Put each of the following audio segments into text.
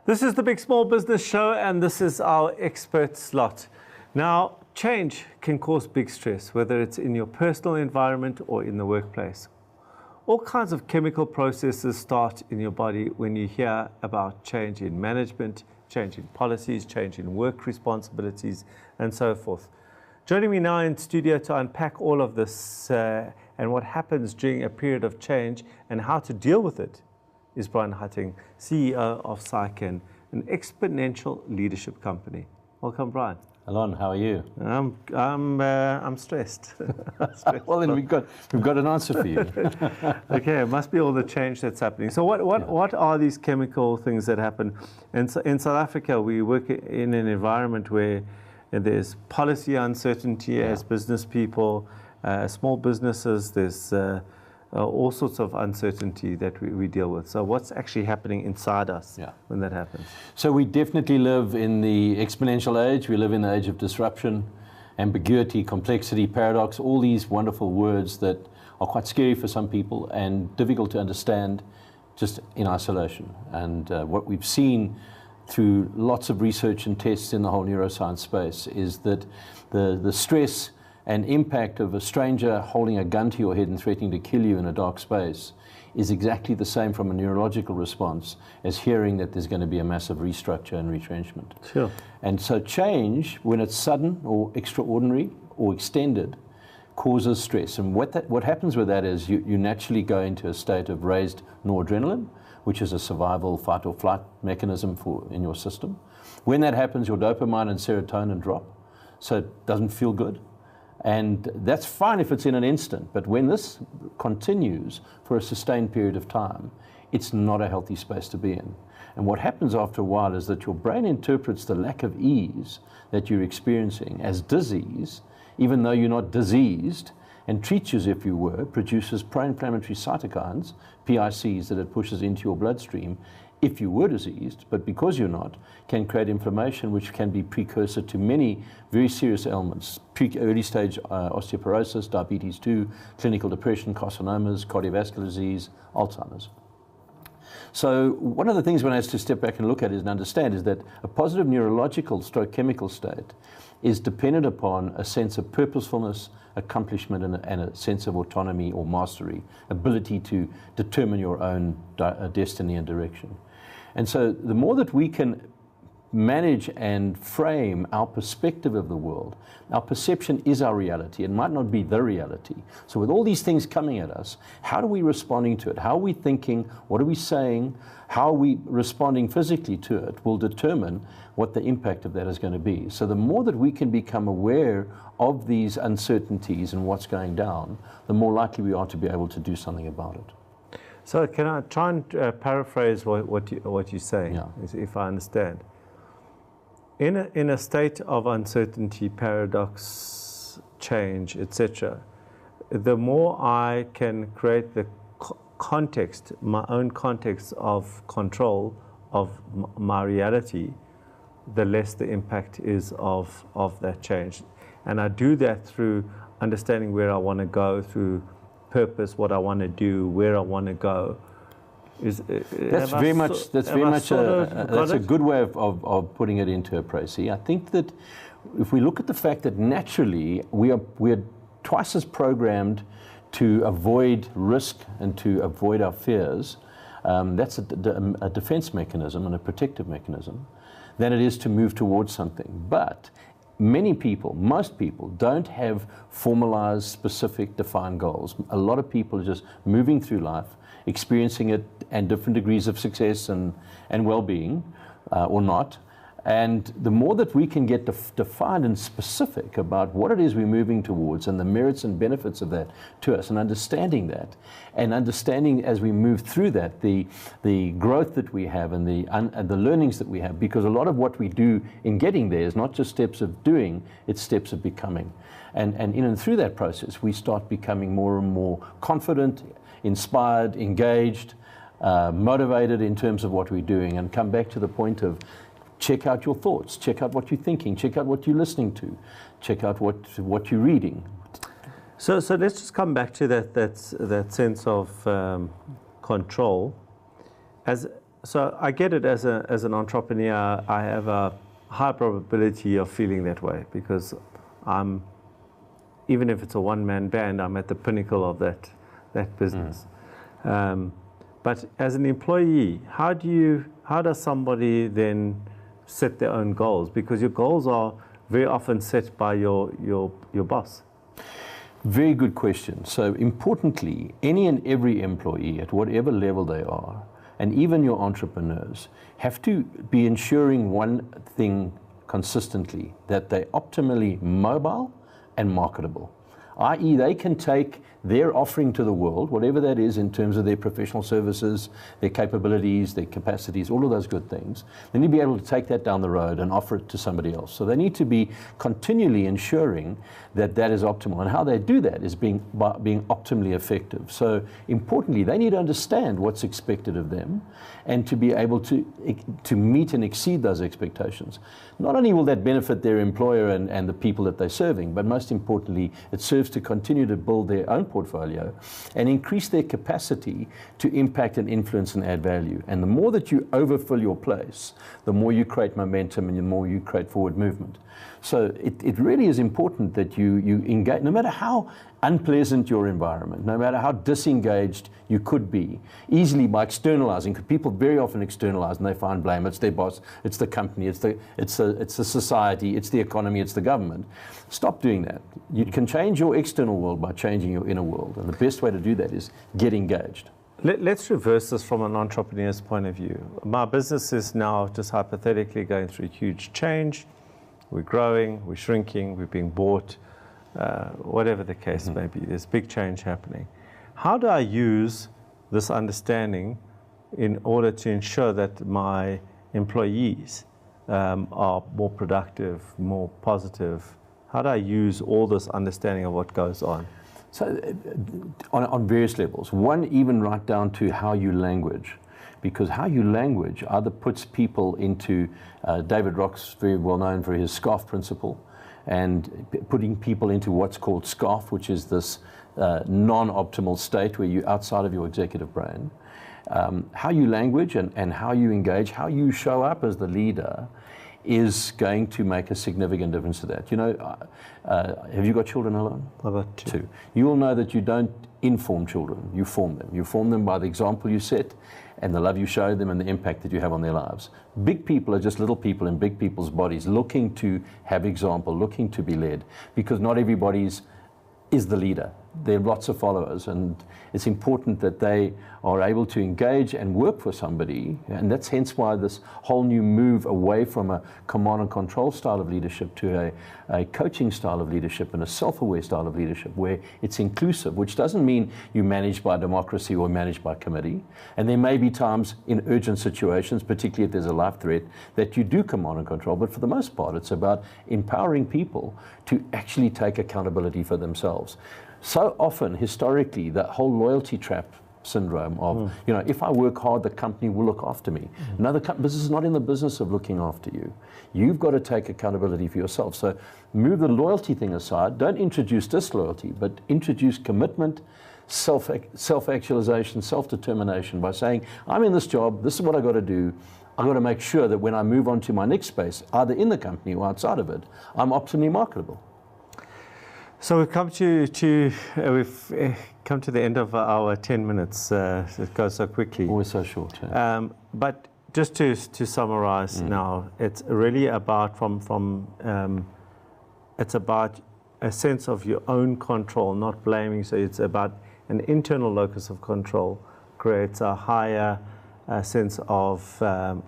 This is the Big Small Business Show, and this is our expert slot. Now, change can cause big stress, whether it's in your personal environment or in the workplace. All kinds of chemical processes start in your body when you hear about change in management, change in policies, change in work responsibilities, and so forth. Joining me now in studio to unpack all of this and what happens during a period of change and how to deal with it is Bryan Hattingh, CEO of Cycan, an exponential leadership company. Welcome, Bryan. Allon, how are you? I'm stressed. Well, then we've got an answer for you. Okay, it must be all the change that's happening. So what are these chemical things that happen? In South Africa, we work in an environment where there's policy uncertainty as business people, small businesses, there's all sorts of uncertainty that we deal with. So what's actually happening inside us when that happens? So we definitely live in the exponential age. We live in the age of disruption, ambiguity, complexity, paradox, all these wonderful words that are quite scary for some people and difficult to understand just in isolation. And what we've seen through lots of research and tests in the whole neuroscience space is that the stress and impact of a stranger holding a gun to your head and threatening to kill you in a dark space is exactly the same from a neurological response as hearing that there's going to be a massive restructure and retrenchment. Sure. And so change, when it's sudden or extraordinary or extended, causes stress. And what happens with that is you naturally go into a state of raised noradrenaline, which is a survival fight or flight mechanism in your system. When that happens, your dopamine and serotonin drop, so it doesn't feel good. And that's fine if it's in an instant, but when this continues for a sustained period of time, it's not a healthy space to be in. And what happens after a while is that your brain interprets the lack of ease that you're experiencing as disease, even though you're not diseased, and treats you as if you were, produces pro-inflammatory cytokines, PICs, that it pushes into your bloodstream if you were diseased, but because you're not, can create inflammation, which can be precursor to many very serious ailments, early stage osteoporosis, diabetes 2, clinical depression, carcinomas, cardiovascular disease, Alzheimer's. So one of the things one has to step back and look at and understand is that a positive neurological stroke chemical state is dependent upon a sense of purposefulness, accomplishment, and a sense of autonomy or mastery, ability to determine your own destiny and direction. And so the more that we can manage and frame our perspective of the world, our perception is our reality. It might not be the reality. So with all these things coming at us, how are we responding to it? How are we thinking? What are we saying? How are we responding physically to it will determine what the impact of that is going to be. So the more that we can become aware of these uncertainties and what's going down, the more likely we are to be able to do something about it. So can I try and paraphrase what you're saying, if I understand? In a state of uncertainty, paradox, change, etc., the more I can create the context, my own context of control of my reality, the less the impact is of that change. And I do that through understanding where I want to go, through purpose, what I want to do, where I want to go. That's a good way of putting it into a précis. I think that if we look at the fact that naturally we're twice as programmed to avoid risk and to avoid our fears, that's a defense mechanism and a protective mechanism, than it is to move towards something. But many people, most people, don't have formalized, specific, defined goals. A lot of people are just moving through life, experiencing it and different degrees of success and well-being, or not. And the more that we can get defined and specific about what it is we're moving towards and the merits and benefits of that to us, and understanding that, and understanding as we move through that, the growth that we have and the learnings that we have, because a lot of what we do in getting there is not just steps of doing, it's steps of becoming. And in and through that process, we start becoming more and more confident, inspired, engaged, motivated in terms of what we're doing, and come back to the point of check out your thoughts, check out what you're thinking, check out what you're listening to, check out what you're reading. So let's just come back to that sense of control. As So I get it as an entrepreneur. I have a high probability of feeling that way because even if it's a one-man band, I'm at the pinnacle of that business. But as an employee, how does somebody then set their own goals? Because your goals are very often set by your boss. Very good question. So importantly, any and every employee at whatever level they are, and even your entrepreneurs, have to be ensuring one thing consistently, that they're optimally mobile and marketable, i.e. they can take their offering to the world, whatever that is in terms of their professional services, their capabilities, their capacities, all of those good things. They need to be able to take that down the road and offer it to somebody else. So they need to be continually ensuring that that is optimal. And how they do that is by being optimally effective. So importantly, they need to understand what's expected of them and to be able to meet and exceed those expectations. Not only will that benefit their employer and the people that they're serving, but most importantly, it serves to continue to build their own portfolio and increase their capacity to impact and influence and add value. And the more that you overfill your place, the more you create momentum and the more you create forward movement. So it really is important that you engage, no matter how unpleasant your environment, no matter how disengaged you could be, easily by externalizing, because people very often externalize and they find blame. It's their boss, it's the company, it's the society, it's the economy, it's the government. Stop doing that. You can change your external world by changing your inner world, and the best way to do that is get engaged. Let's reverse this from an entrepreneur's point of view. My business is now just hypothetically going through huge change. We're growing, we're shrinking, we're being bought, whatever the case may be. There's big change happening. How do I use this understanding in order to ensure that my employees are more productive, more positive? How do I use all this understanding of what goes on? So on various levels. One, even right down to how you language. Because how you language either puts people into, David Rock's very well known for his SCARF principle, and putting people into what's called SCARF, which is this non-optimal state where you're outside of your executive brain. How you language and how you engage, how you show up as the leader is going to make a significant difference to that. You know, have you got children, Allon? I've got two. You will know that you don't inform children, you form them. You form them by the example you set and the love you show them and the impact that you have on their lives. Big people are just little people in big people's bodies looking to have example, looking to be led, because not everybody is the leader. There are lots of followers, and it's important that they are able to engage and work for somebody, and that's hence why this whole new move away from a command and control style of leadership to a coaching style of leadership and a self-aware style of leadership where it's inclusive, which doesn't mean you manage by democracy or manage by committee. And there may be times in urgent situations, particularly if there's a life threat, that you do command and control, but for the most part it's about empowering people to actually take accountability for themselves. So often, historically, that whole loyalty trap syndrome of, you know, if I work hard, the company will look after me. No, the business is not in the business of looking after you. You've got to take accountability for yourself. So move the loyalty thing aside. Don't introduce disloyalty, but introduce commitment, self-actualization, self-determination by saying, I'm in this job, this is what I've got to do. I've got to make sure that when I move on to my next space, either in the company or outside of it, I'm optimally marketable. So we've come to the end of our 10 minutes. It goes so quickly. Always so short. Yeah. But just to summarize now, it's really about it's about a sense of your own control, not blaming. So it's about an internal locus of control creates a higher sense of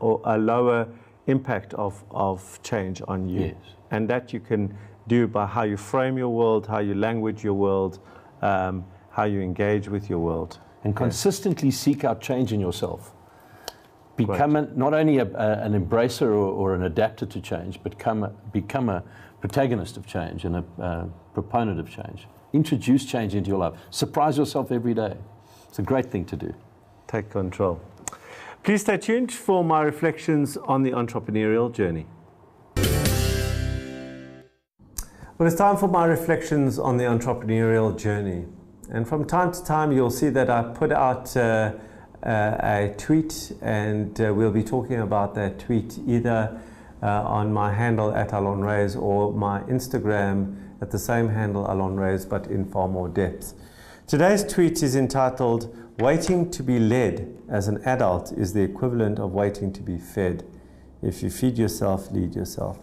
or a lower impact of change on you, yes. And that you can do by how you frame your world, how you language your world, how you engage with your world. And consistently seek out change in yourself. Become not only an embracer or an adapter to change, but become a protagonist of change and a proponent of change. Introduce change into your life. Surprise yourself every day. It's a great thing to do. Take control. Please stay tuned for my reflections on the entrepreneurial journey. Well, it's time for my reflections on the entrepreneurial journey. And from time to time, you'll see that I put out a tweet, and we'll be talking about that tweet either on my handle at Allon Raiz or my Instagram at the same handle, Allon Raiz, but in far more depth. Today's tweet is entitled, "Waiting to be led as an adult is the equivalent of waiting to be fed. If you feed yourself, lead yourself."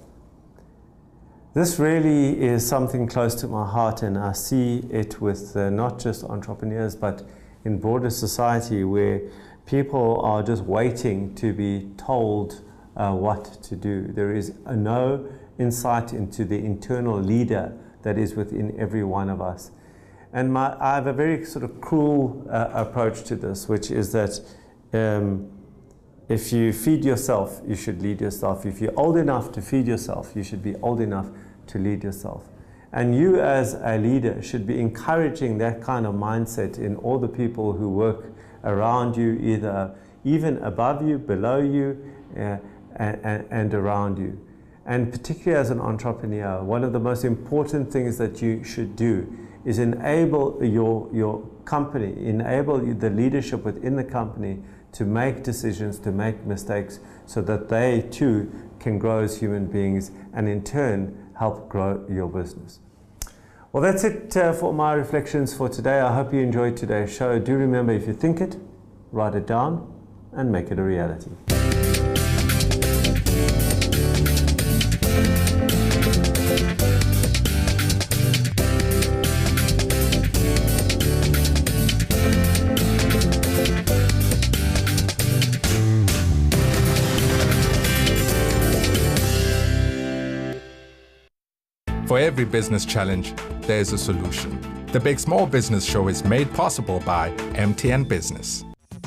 This really is something close to my heart, and I see it with not just entrepreneurs, but in broader society, where people are just waiting to be told what to do. There is no insight into the internal leader that is within every one of us. And I have a very sort of cruel approach to this, which is that if you feed yourself, you should lead yourself. If you're old enough to feed yourself, you should be old enough to lead yourself. And you as a leader should be encouraging that kind of mindset in all the people who work around you, even above you, below you, and around you. And particularly as an entrepreneur, one of the most important things that you should do is enable your company, enable the leadership within the company to make decisions, to make mistakes, so that they too can grow as human beings and in turn help grow your business. Well, that's it for my reflections for today. I hope you enjoyed today's show. Do remember, if you think it, write it down and make it a reality. For every business challenge, there's a solution. The Big Small Business Show is made possible by MTN Business.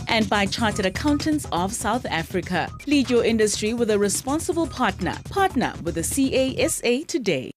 And by Chartered Accountants of South Africa. Lead your industry with a responsible partner. Partner with the CASA today.